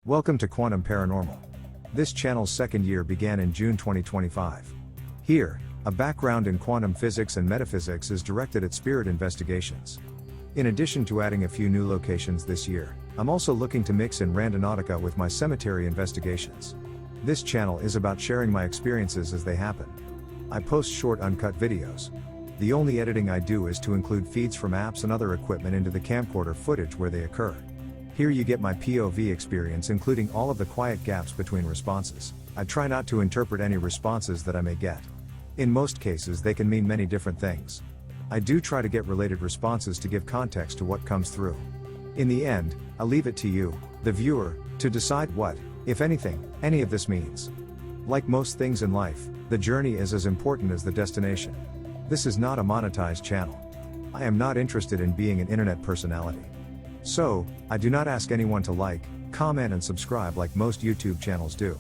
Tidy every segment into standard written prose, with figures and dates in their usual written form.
Welcome to Quantum Paranormal. This channel's second year began in June 2025. Here, a background in quantum physics and metaphysics is directed at spirit investigations. In addition to adding a few new locations this year, I'm also looking to mix in randonautica with my cemetery investigations. This channel is about sharing my experiences as they happen. I post short uncut videos. The only editing I do is to include feeds from apps and other equipment into the camcorder footage where they occur. Here you get my POV experience, including all of the quiet gaps between responses. I try not to interpret any responses that I may get. In most cases they can mean many different things. I do try to get related responses to give context to what comes through. In the end, I leave it to you, the viewer, to decide what, if anything, any of this means. Like most things in life, the journey is as important as the destination. This is not a monetized channel. I am not interested in being an internet personality. So, I do not ask anyone to like, comment and subscribe like most YouTube channels do.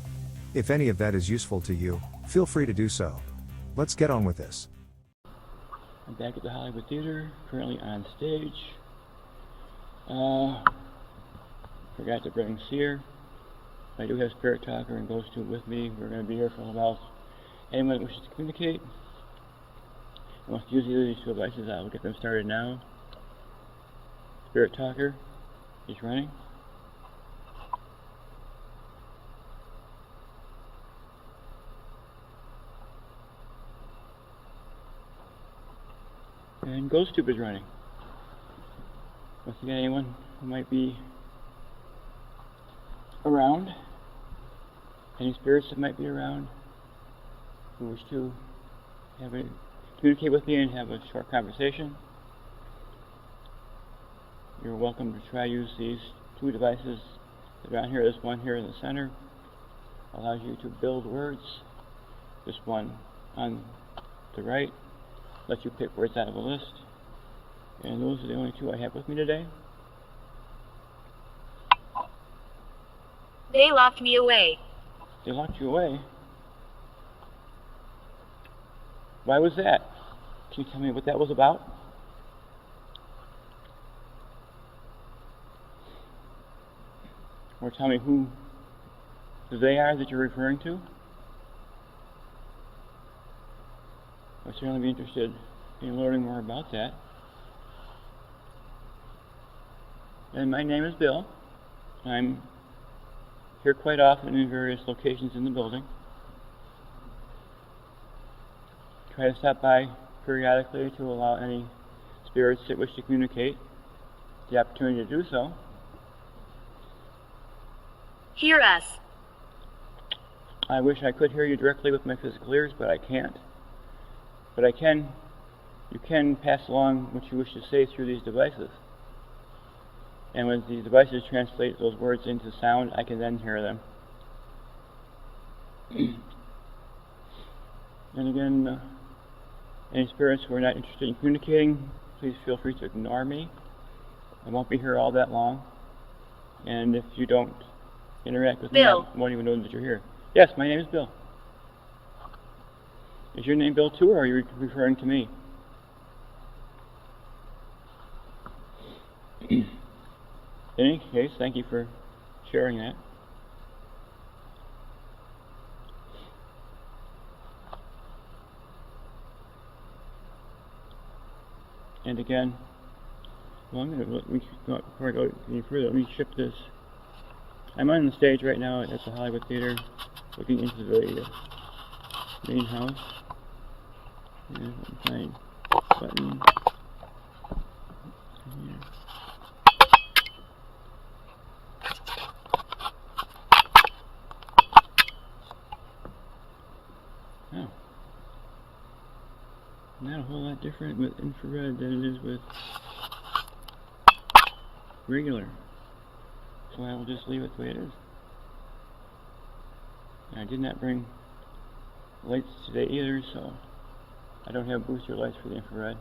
If any of that is useful to you, feel free to do so. Let's get on with this. I'm back at the Hollywood Theater, currently on stage. Forgot to bring Seer. I do have Spirit Talker and Ghost Tube with me. We're going to be here for a while. Anyone that wishes to communicate and wants to use either of these two devices, I will get them started now. Spirit Talker is running. And Ghost Tube is running. Once again, anyone who might be around, any spirits that might be around, who wish to communicate with me and have a short conversation, you're welcome to try use these two devices that are on here. This one here in the center allows you to build words. This one on the right lets you pick words out of a list. And those are the only two I have with me today. They locked me away. They locked you away? Why was that? Can you tell me what that was about? Or tell me who they are that you're referring to? I'd certainly be interested in learning more about that. And my name is Bill. I'm here quite often in various locations in the building. Try to stop by periodically to allow any spirits that wish to communicate the opportunity to do so. Hear us. I wish I could hear you directly with my physical ears, but I can't. But you can pass along what you wish to say through these devices. And when the devices translate those words into sound, I can then hear them. And again, any spirits who are not interested in communicating, please feel free to ignore me. I won't be here all that long. And if you don't interact with me, I won't even know that you're here. Yes, my name is Bill. Is your name Bill too, or are you referring to me? In any case, thank you for sharing that. And again, well, before I go any further, let me ship this. I'm on the stage right now at the Hollywood Theater, looking into the main house. And find button. Here. Oh. Not a whole lot different with infrared than it is with regular. So I will just leave it the way it is. And I did not bring lights today either, so I don't have booster lights for the infrared.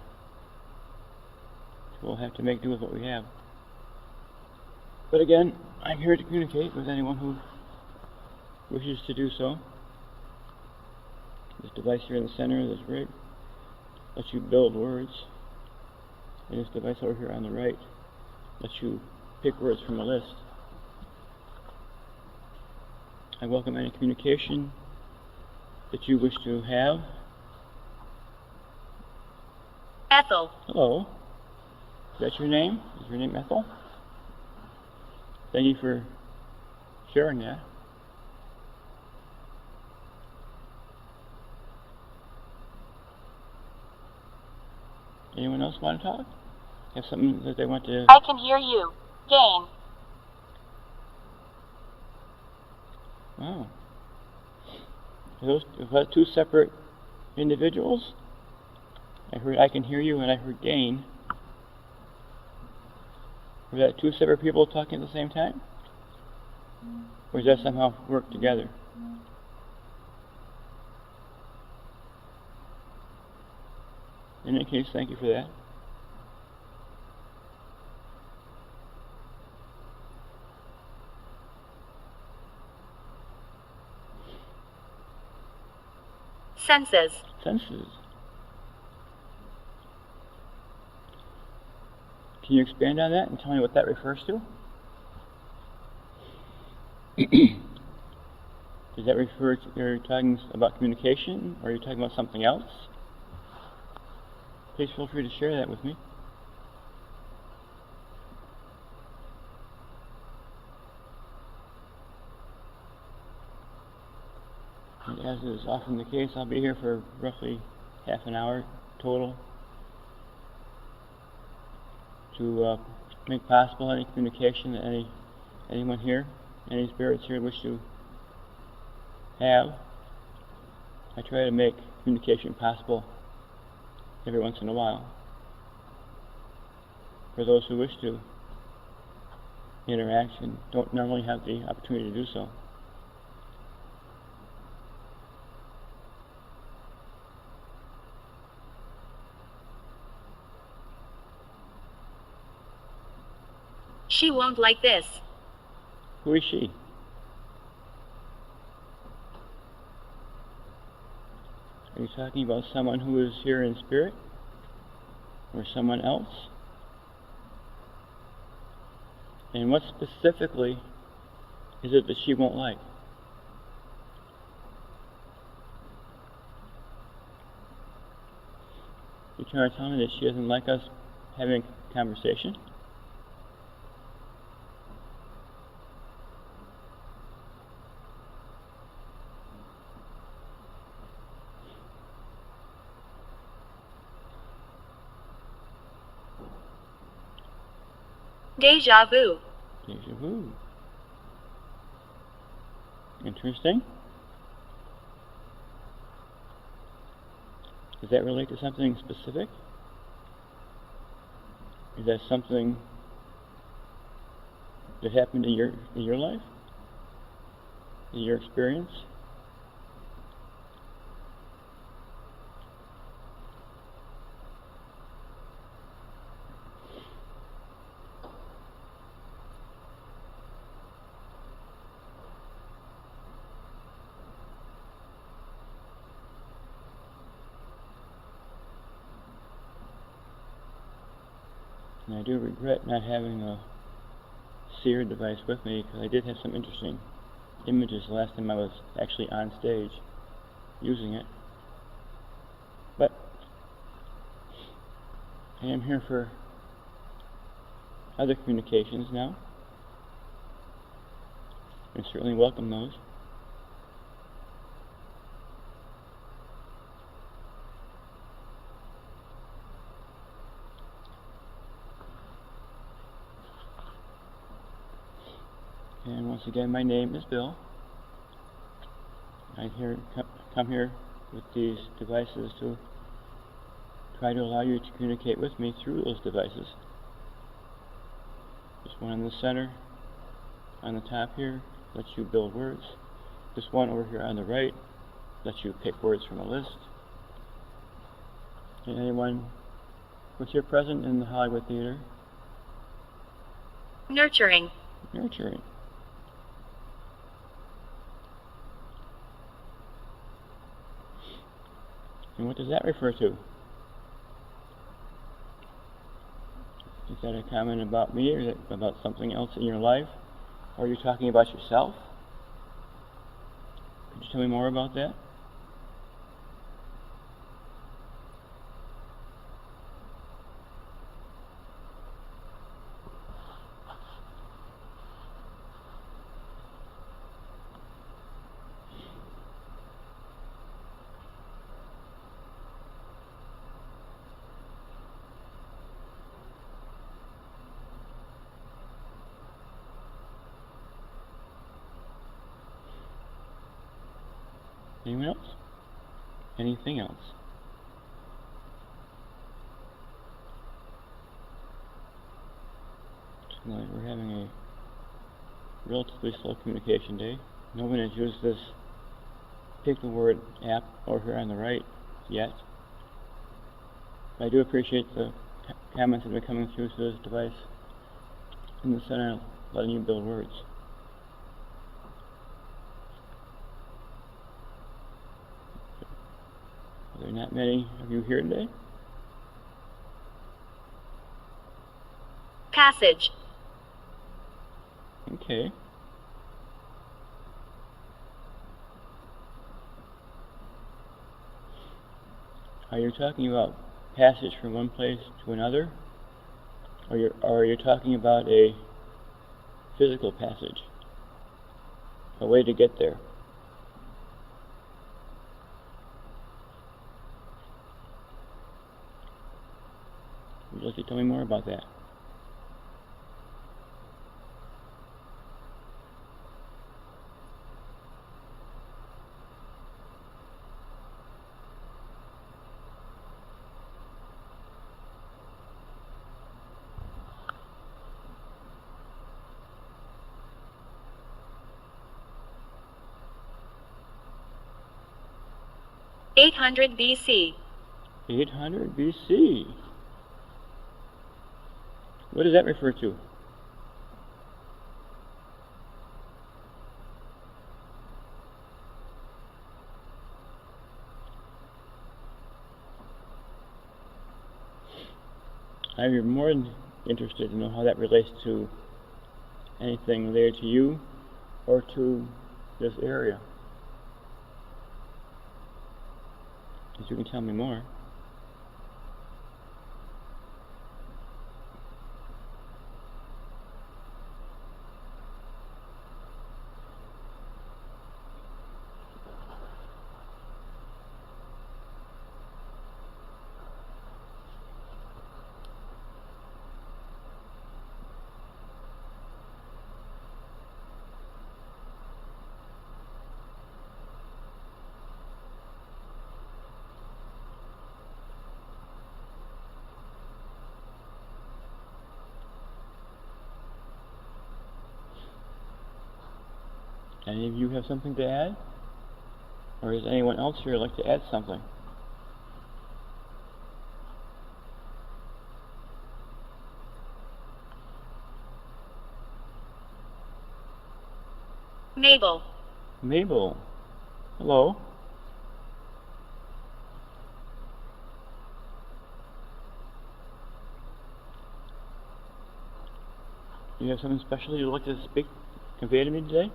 So we'll have to make do with what we have. But again, I'm here to communicate with anyone who wishes to do so. This device here in the center, this rig, lets you build words. And this device over here on the right lets you pick words from a list. I welcome any communication that you wish to have. Ethel. Hello. Is that your name? Is your name Ethel? Thank you for sharing that. Anyone else want to talk? Have something that they want to... I can hear you. Gain. Wow. Are those two separate individuals? I heard I can hear you and I heard gain. Were that two separate people talking at the same time? Or does that somehow work together? In any case, thank you for that. Senses. Senses. Can you expand on that and tell me what that refers to? Does that refer to, are you talking about communication, or are you talking about something else? Please feel free to share that with me. And as is often the case, I'll be here for roughly half an hour total to make possible any communication that anyone here, any spirits here wish to have. I try to make communication possible every once in a while for those who wish to interact and don't normally have the opportunity to do so. She won't like this. Who is she? Are you talking about someone who is here in spirit? Or someone else? And what specifically is it that she won't like? You're trying to tell me that she doesn't like us having a conversation? Deja vu. Deja vu. Interesting. Does that relate to something specific? Is that something that happened in your life? In your experience? And I do regret not having a Seer device with me, because I did have some interesting images the last time I was actually on stage using it. But I am here for other communications now, and certainly welcome those. And once again, my name is Bill. I come here with these devices to try to allow you to communicate with me through those devices. This one in the center, on the top here, lets you build words. This one over here on the right lets you pick words from a list. And anyone who's here present in the Hollywood Theater? Nurturing. Nurturing. And what does that refer to? Is that a comment about me, or is it about something else in your life? Or are you talking about yourself? you tell me more about that? Anyone else? Anything else? Tonight we're having a relatively slow communication day. No one has used this pick the word app over here on the right yet. But I do appreciate the comments that have been coming through to this device in the center, letting you build words. Are there not many of you here today? Passage. Okay. Are you talking about passage from one place to another? Or are you talking about a physical passage? A way to get there? Would you like to tell me more about that? (800 BC). 800 BC. What does that refer to? I'm more than interested to know how that relates to anything related to you or to this area. If you can tell me more. Any of you have something to add? Or does anyone else here like to add something? Mabel. Mabel. Hello. Do you have something special you'd like to convey to me today?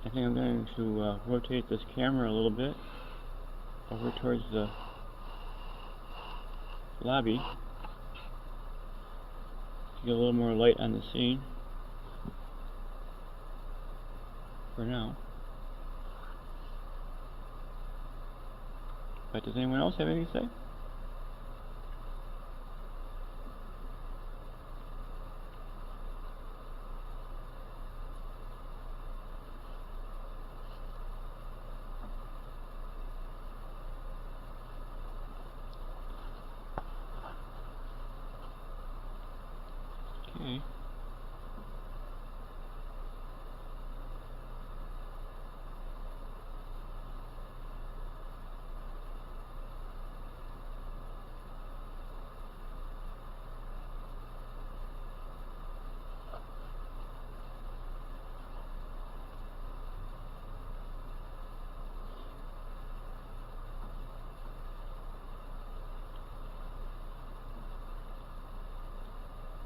I think I'm going to rotate this camera a little bit over towards the lobby to get a little more light on the scene for now. But does anyone else have anything to say? Okay.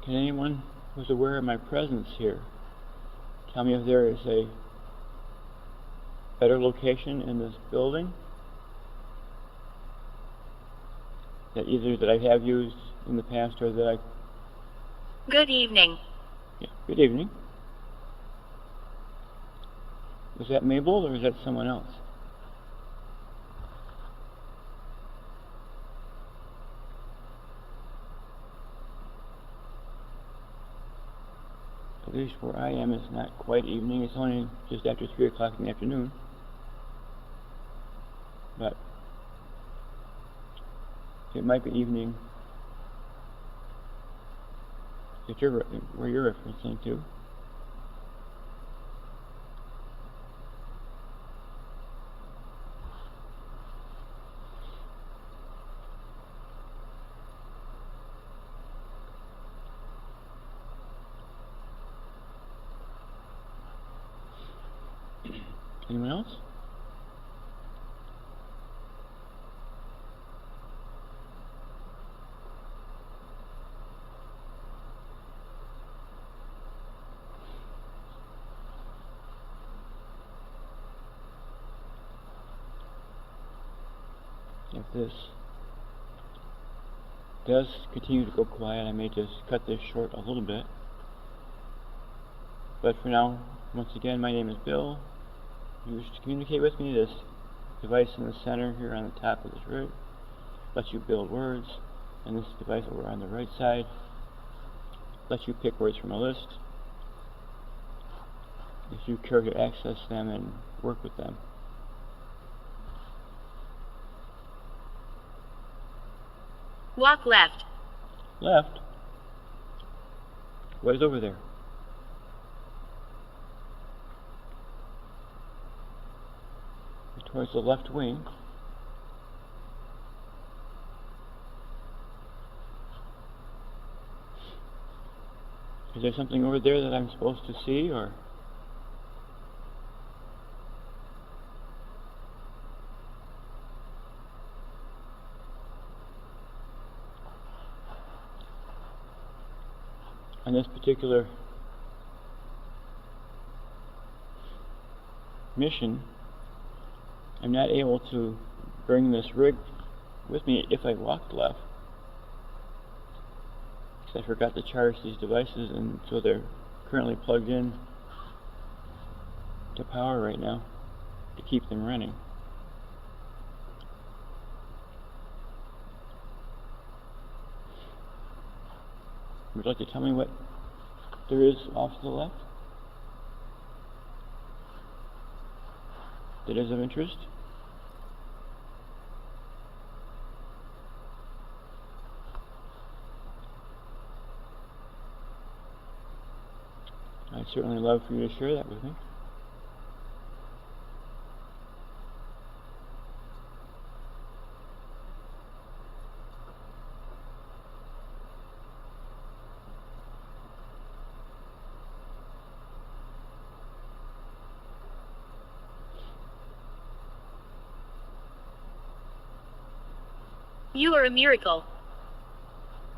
Can anyone who's aware of my presence here tell me if there is a better location in this building that either that I have used in the past or that I... Good evening. Yeah, good evening. Was that Mabel or is that someone else? At least where I am, it's not quite evening. It's only just after 3 o'clock in the afternoon. But it might be evening if where you're referencing to. Anyone else? If this does continue to go quiet, I may just cut this short a little bit. But for now, once again, my name is Bill. If you wish to communicate with me, this device in the center here on the top of this rig lets you build words, and this device over on the right side lets you pick words from a list if you care to access them and work with them. Walk left. Left? What is over there? Towards the left wing. Is there something over there that I'm supposed to see, or? On this particular mission, I'm not able to bring this rig with me if I walked left, because I forgot to charge these devices, and so they're currently plugged in to power right now to keep them running. Would you like to tell me what there is off to the left that is of interest? I'd certainly love for you to share that with me. You are a miracle.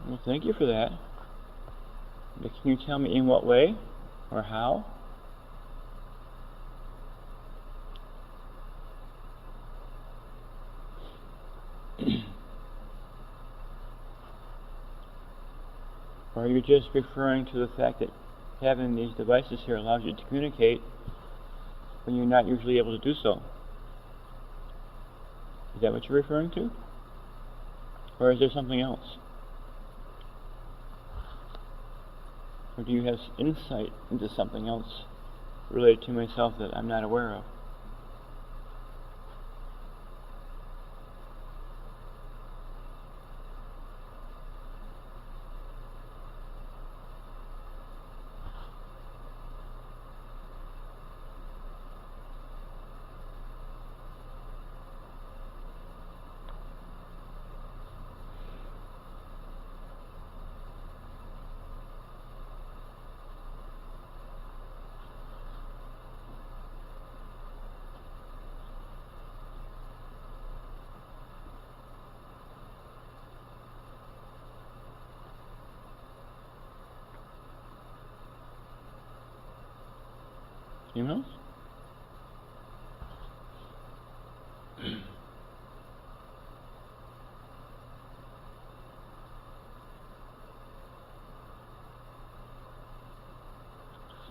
Well, thank you for that. But can you tell me in what way or how? Or are you just referring to the fact that having these devices here allows you to communicate when you're not usually able to do so? Is that what you're referring to? Or is there something else? Or do you have insight into something else related to myself that I'm not aware of? Anyone else?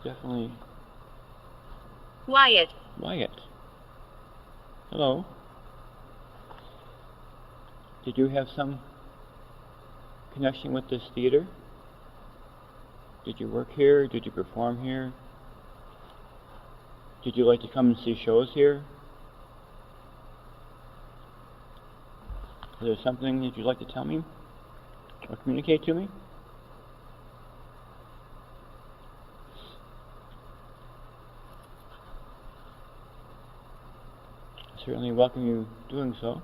definitely Wyatt. Wyatt. Hello. Did you have some connection with this theater? Did you work here? Did you perform here? Did you like to come and see shows here? Is there something that you'd like to tell me or communicate to me? I certainly welcome you doing so.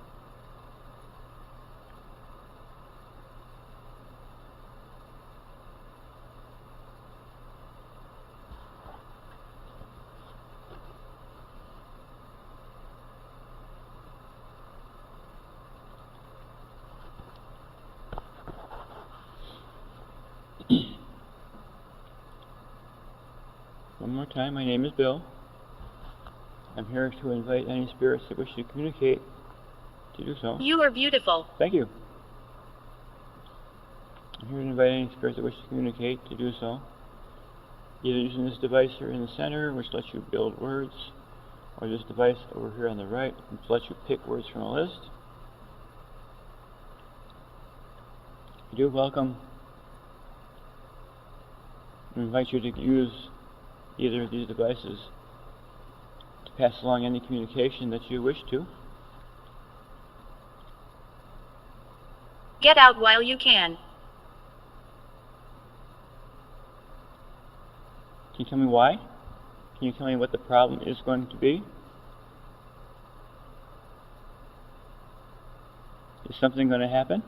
One more time, my name is Bill. I'm here to invite any spirits that wish to communicate to do so. You are beautiful. Thank you. I'm here to invite any spirits that wish to communicate to do so. Either using this device here in the center, which lets you build words, or this device over here on the right, which lets you pick words from a list. I do welcome and invite you to use either of these devices to pass along any communication that you wish to. Get out while you can. Can you tell me why? Can you tell me what the problem is going to be? Is something going to happen?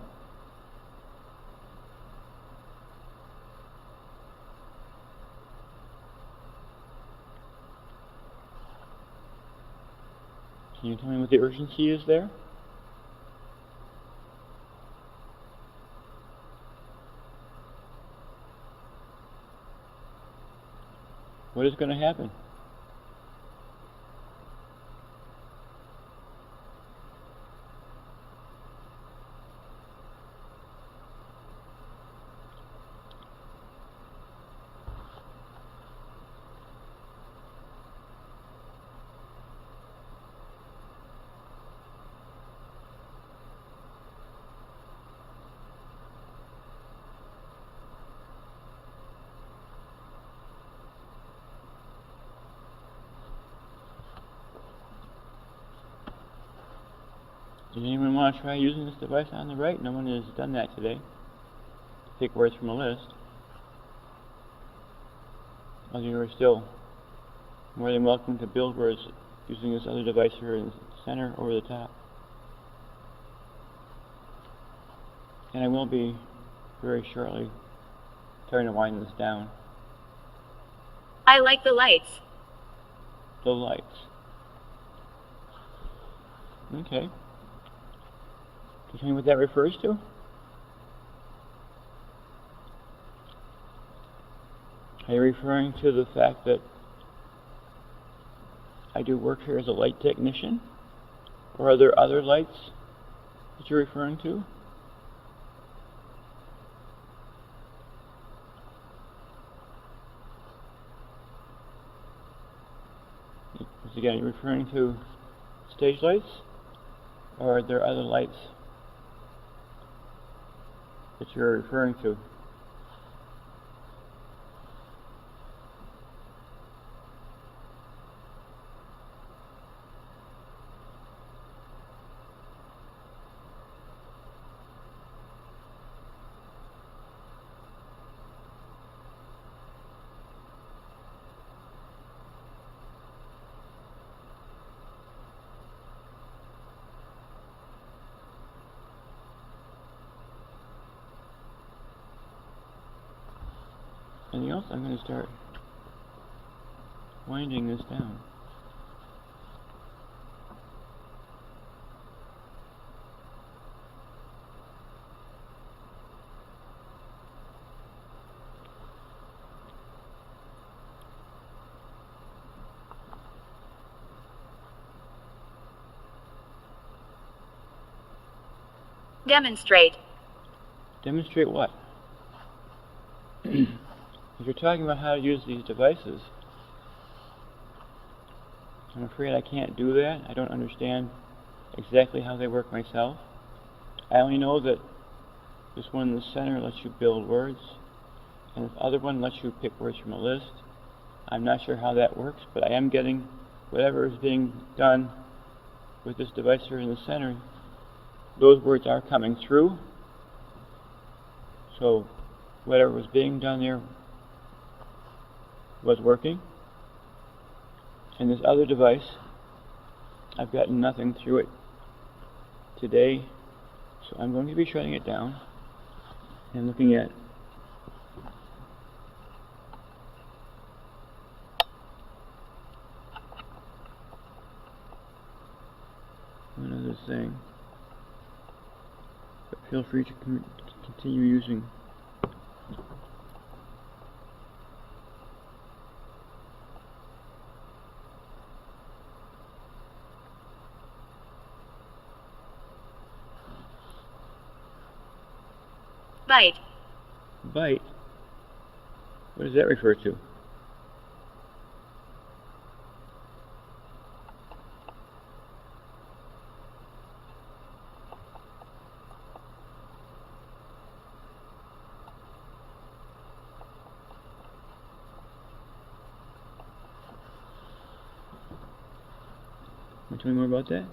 Can you tell me what the urgency is there? What is going to happen? Does anyone want to try using this device on the right? No one has done that today. Pick words from a list. Well, you are still more than welcome to build words using this other device here in the center over the top. And I will be very shortly trying to wind this down. I like the lights. The lights. Okay. Can you tell me what that refers to? Are you referring to the fact that I do work here as a light technician? Or are there other lights that you're referring to? Once again, are you referring to stage lights? Or are there other lights that you're referring to? Anything else? I'm going to start winding this down. Demonstrate. Demonstrate what? if you're talking about how to use these devices, I'm afraid I can't do that. I don't understand exactly how they work myself. I only know that this one in the center lets you build words, and this other one lets you pick words from a list. I'm not sure how that works, but I am getting whatever is being done with this device here in the center. Those words are coming through. So whatever was being done there was working. And this other device, I've gotten nothing through it today, so I'm going to be shutting it down and looking at one other thing. But feel free to continue using Bite. bite. What does that refer to? Can you tell me more about that?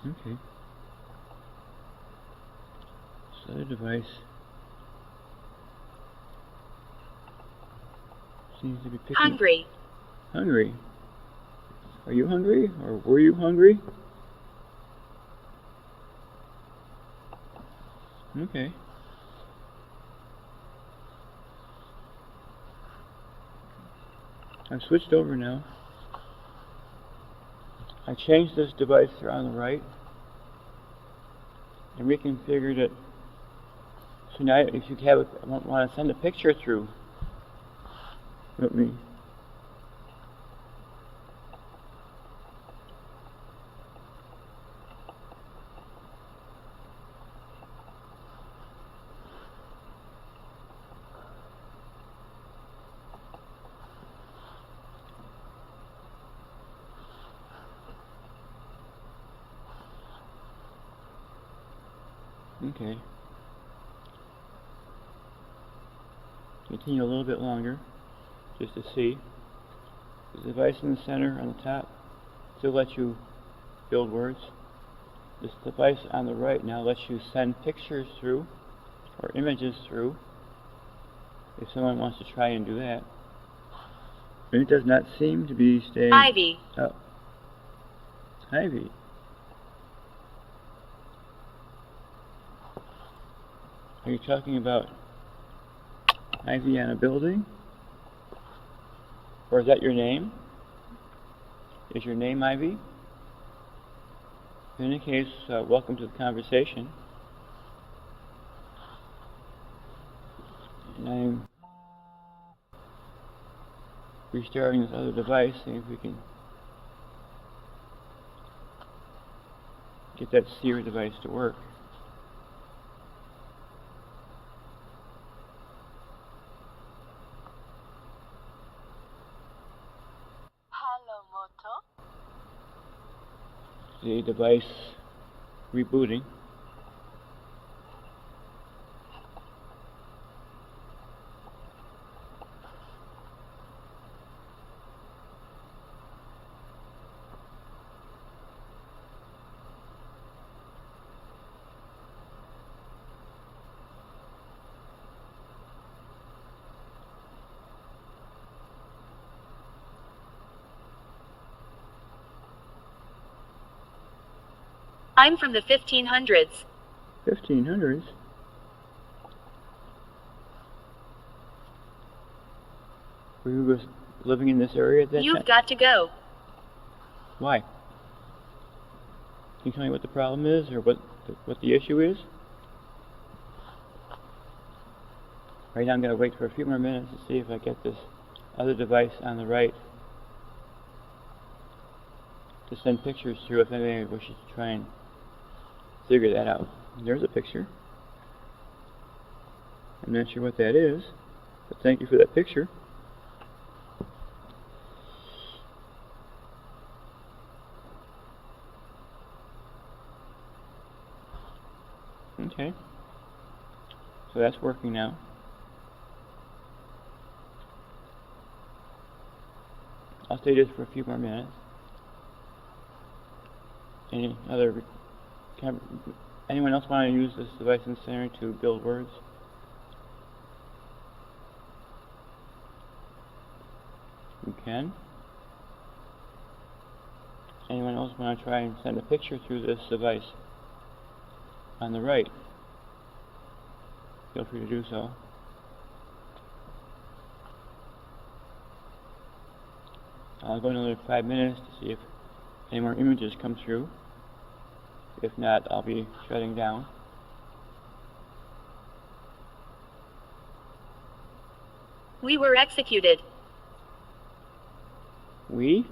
Okay. This other device seems to be picking. Hungry. Hungry. Are you hungry, or were you hungry? Okay. I've switched over now. I changed this device here on the right and reconfigured it. So now if you want to send a picture through, let me. Okay. Continue a little bit longer, just to see. The device in the center on the top still lets you build words. This device on the right now lets you send pictures through, or images through, if someone wants to try and do that. And it does not seem to be staying Ivy. up. Ivy. Are you talking about ivy on a building? Or is that your name? Is your name Ivy? In any case, welcome to the conversation. And I'm restarting this other device, seeing if we can get that Seer device to work. The device rebooting. I'm from the 1500s. 1500s? Were you living in this area at that time? You've got to go. Why? Can you tell me what the problem is, or what the issue is? Right now I'm going to wait for a few more minutes to see if I get this other device on the right to send pictures through if anybody wishes to try and figure that out. There's a picture. I'm not sure what that is, but thank you for that picture. Okay. So that's working now. I'll stay just for a few more minutes. Anyone else want to use this device in the center to build words? You can. Anyone else want to try and send a picture through this device on the right? Feel free to do so. I'll go another 5 minutes to see if any more images come through. If not, I'll be shutting down. We were executed. We?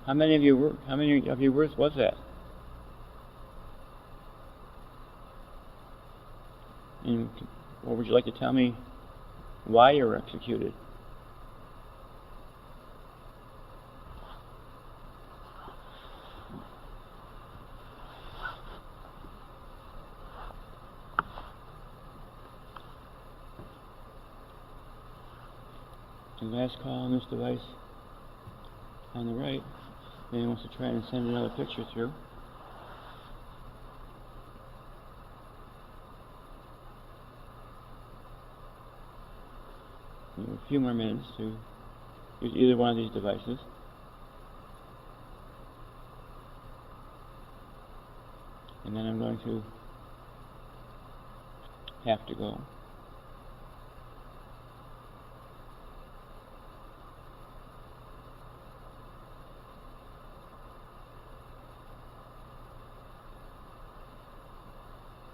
How many of you words was that? And what would you like to tell me why you were executed? The last call on this device on the right, then he wants to try and send another picture through. We have a few more minutes to use either one of these devices. And then I'm going to have to go.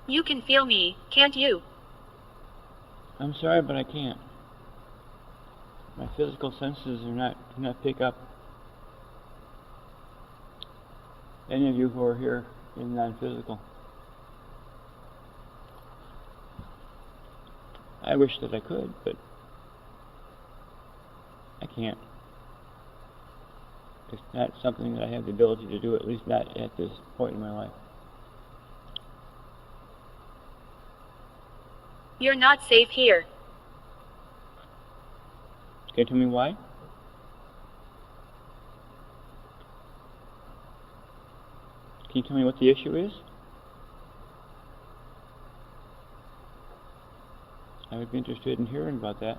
You can feel me, can't you? I'm sorry, but I can't. My physical senses do not pick up any of you who are here in non-physical. I wish that I could, but I can't. It's not something that I have the ability to do, at least not at this point in my life. You're not safe here. Can you tell me why? Can you tell me what the issue is? I would be interested in hearing about that.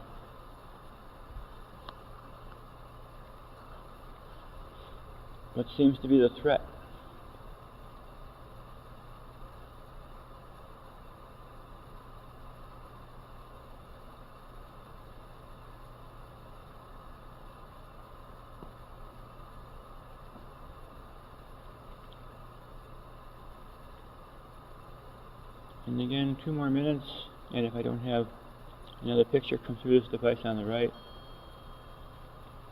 What seems to be the threat? And again, 2 more minutes, and if I don't have another picture come through this device on the right,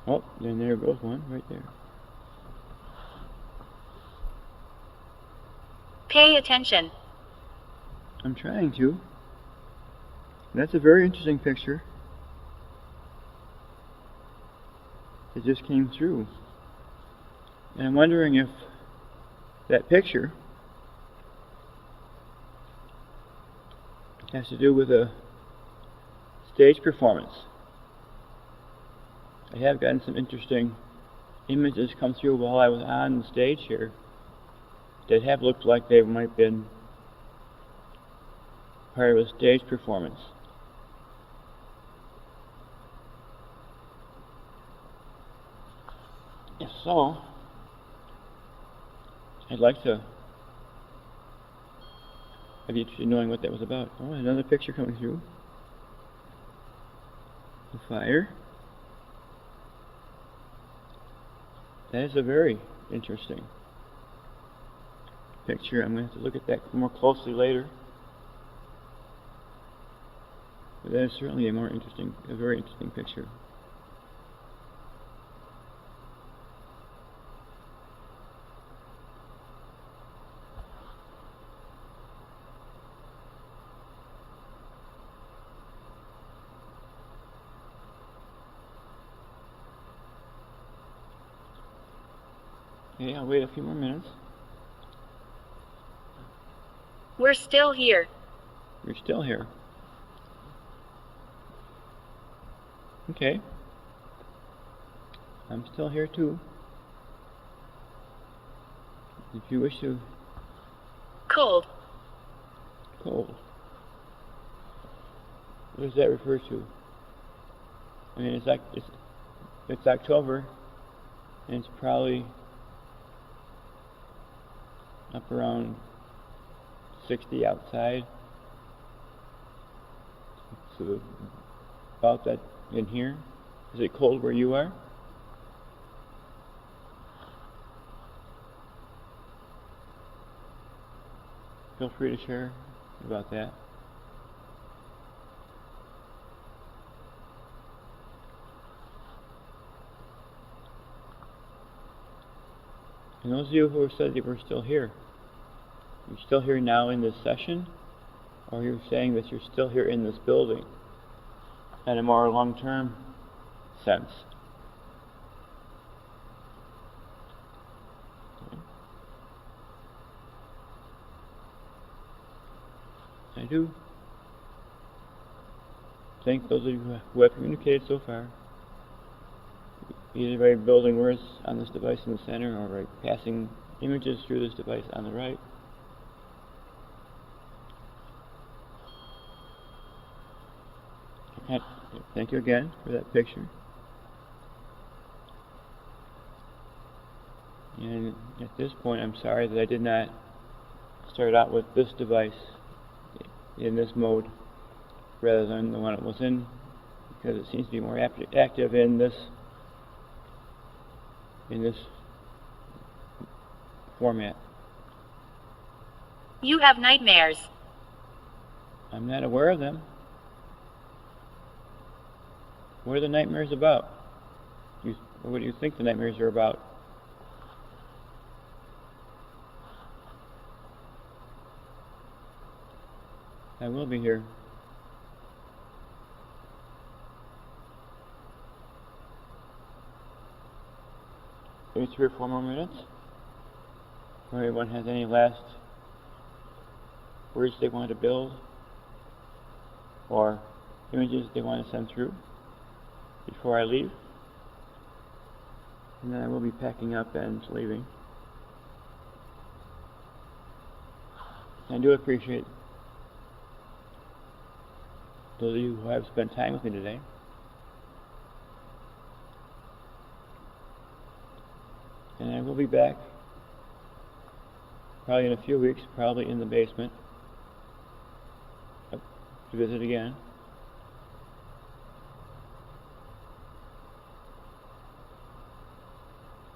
oh, then there goes one right there. Pay attention. I'm trying to. That's a very interesting picture. It just came through. And I'm wondering if that picture has to do with a stage performance. I have gotten some interesting images come through while I was on the stage here that have looked like they might have been part of a stage performance. If so, I'd like to I'd be interested in knowing what that was about. Oh, another picture coming through. The fire. That is a very interesting picture. I'm going to have to look at that more closely later. But that is certainly a very interesting picture. Okay, I'll wait a few more minutes. We're still here. You're still here. Okay. I'm still here too. If you wish to... Cold. Cold. What does that refer to? I mean, it's October, and it's probably up around 60 outside. So about that in here. Is it cold where you are? Feel free to share about that. And those of you who have said that we're still here, you're still here now in this session, or you're saying that you're still here in this building in a more long-term sense. Okay. I do thank those of you who have communicated so far, either by building words on this device in the center or by passing images through this device on the right. Thank you again for that picture. And at this point, I'm sorry that I did not start out with this device in this mode rather than the one it was in, because it seems to be more active in this format. You have nightmares. I'm not aware of them. What are the nightmares about? What do you think the nightmares are about? I will be here. Maybe 3 or 4 more minutes. If anyone has any last words they want to build or images they want to send through before I leave. And then I will be packing up and leaving. I do appreciate those of you who have spent time with me today. And I will be back probably in a few weeks, probably in the basement to visit again.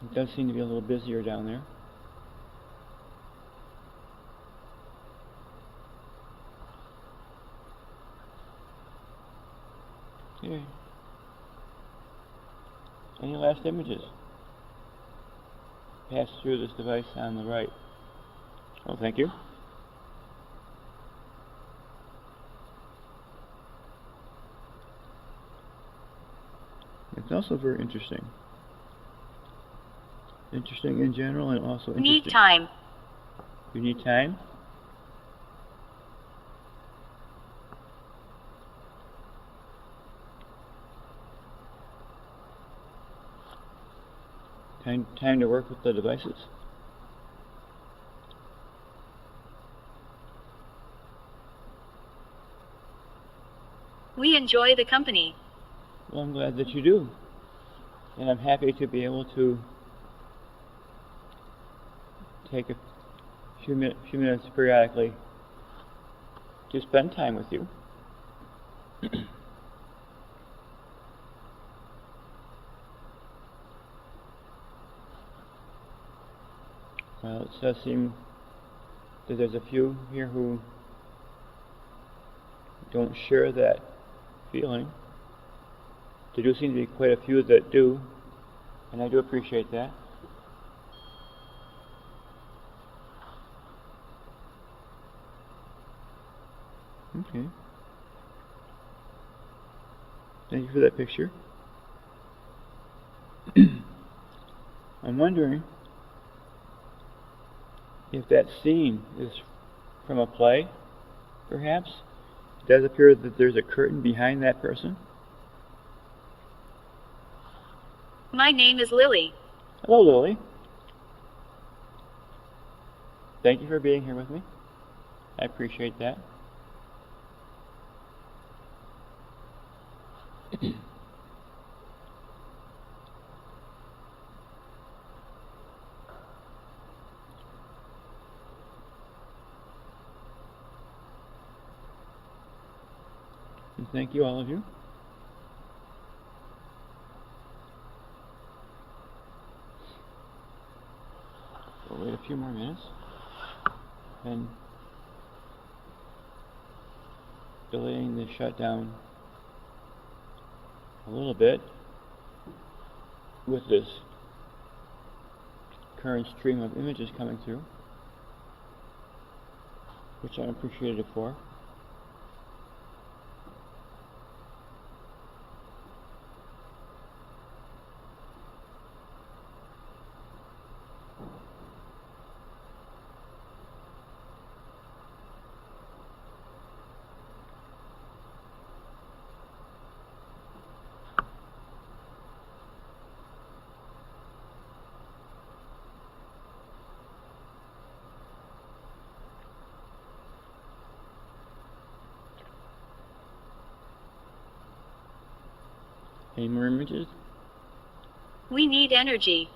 It does seem to be a little busier down there. Okay. Any last images? Pass through this device on the right. Oh, thank you. It's also very interesting. Interesting in general and also interesting. Need time. You need time? Time to work with the devices? We enjoy the company. Well, I'm glad that you do. And I'm happy to be able to take a few minutes periodically to spend time with you. Well, it does seem that there's a few here who don't share that feeling. There do seem to be quite a few that do, and I do appreciate that. Okay. Thank you for that picture. I'm wondering if that scene is from a play, perhaps. It does appear that there's a curtain behind that person. My name is Lily. Hello, Lily. Thank you for being here with me. I appreciate that. And thank you, all of you. We'll wait a few more minutes and delaying the shutdown a little bit with this current stream of images coming through, which I'm appreciative for. Any more images? We need energy.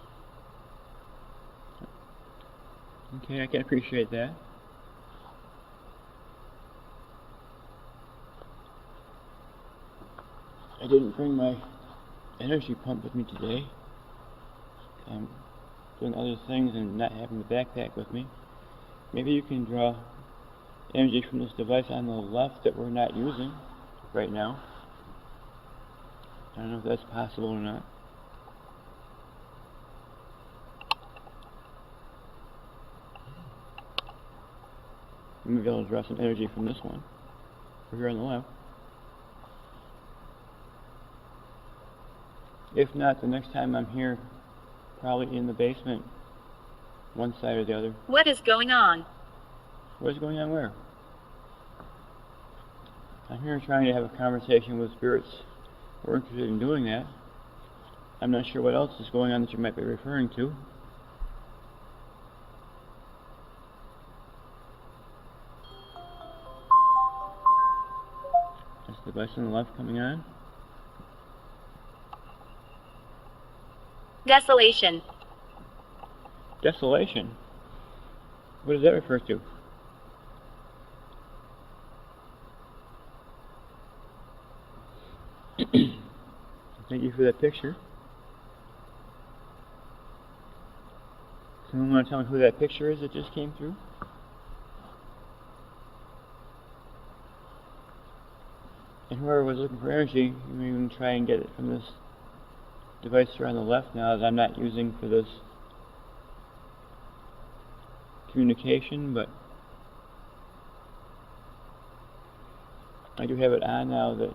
Okay, I can appreciate that. I didn't bring my energy pump with me today. I'm doing other things and not having the backpack with me. Maybe you can draw energy from this device on the left that we're not using right now. I don't know if that's possible or not. Maybe I'll draw some energy from this one over here on the left. If not, the next time I'm here, probably in the basement, one side or the other. What is going on? What is going on where? I'm here trying to have a conversation with spirits. We're interested in doing that. I'm not sure what else is going on that you might be referring to. That's the device on the left coming on. Desolation. Desolation? What does that refer to? Thank you for that picture. Someone want to tell me who that picture is that just came through? And whoever was looking for energy, you may even try and get it from this device here on the left now that I'm not using for this communication, but I do have it on now that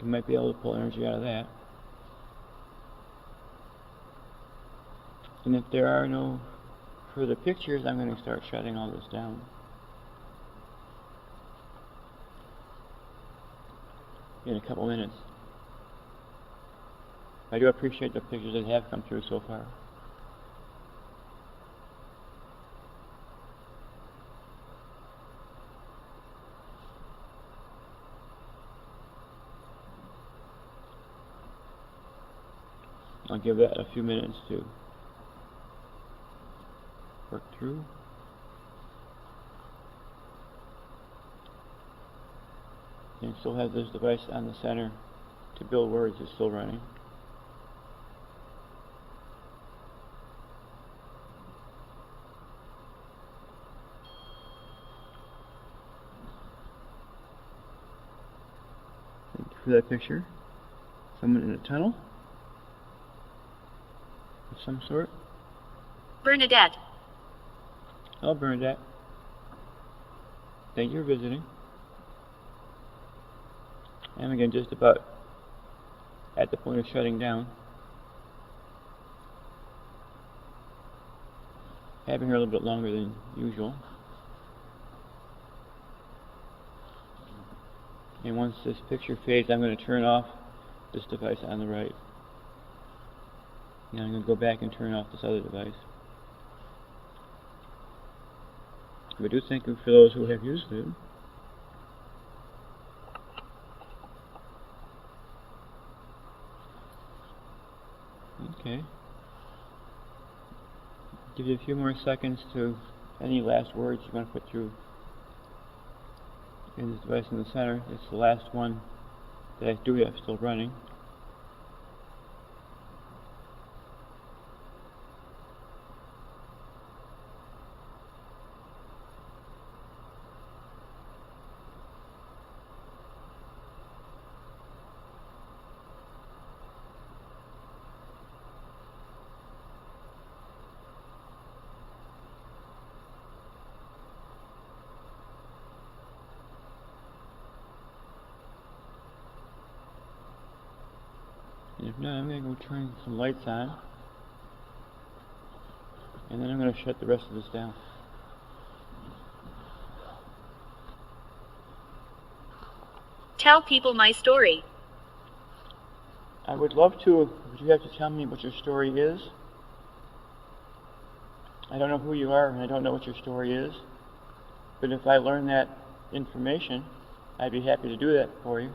you might be able to pull energy out of that. And if there are no further pictures, I'm going to start shutting all this down. In a couple minutes. I do appreciate the pictures that have come through so far. I'll give that a few minutes to work through. And still have this device on the center to build words is still running. for that picture. Someone in a tunnel of some sort. Bernadette. Oh, Bernadette. Thank you for visiting. And again, just about at the point of shutting down. Having her a little bit longer than usual. And once this picture fades, I'm going to turn off this device on the right. Now I'm going to go back and turn off this other device. We do thank you for those who have used it. Okay. Give you a few more seconds to any last words you want to put through in this device in the center. It's the last one that I do have still running. And if not, I'm going to go turn some lights on, and then I'm going to shut the rest of this down. Tell people my story. I would love to, but you have to tell me what your story is. I don't know who you are, and I don't know what your story is, but if I learn that information, I'd be happy to do that for you.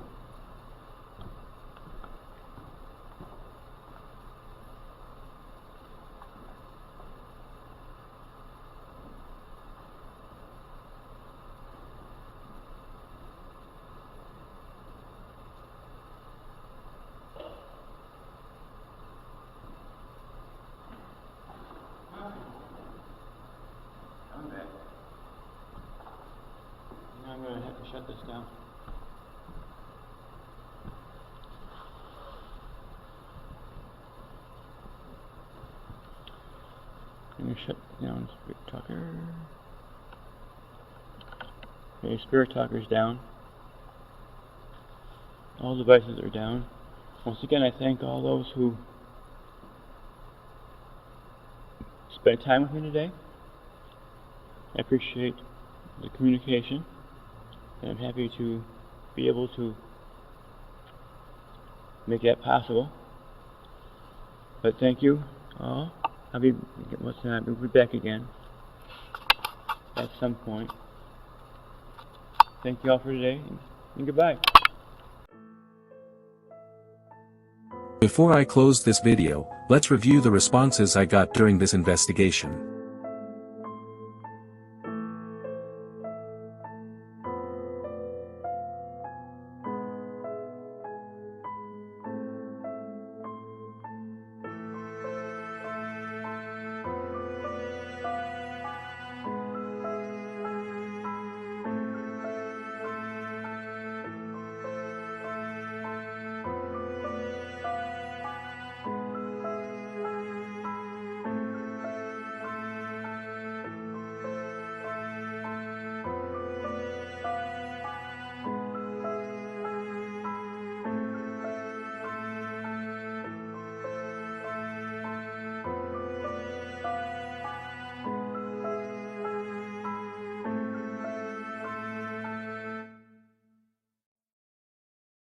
I'm going to have to shut this down. I'm going to shut down Spirit Talker. Okay, Spirit Talker's down. All devices are down. Once again, I thank all those who spent time with me today. I appreciate the communication, and I'm happy to be able to make that possible. But thank you all. I'll be back again at some point. Thank you all for today, and goodbye. Before I close this video, let's review the responses I got during this investigation.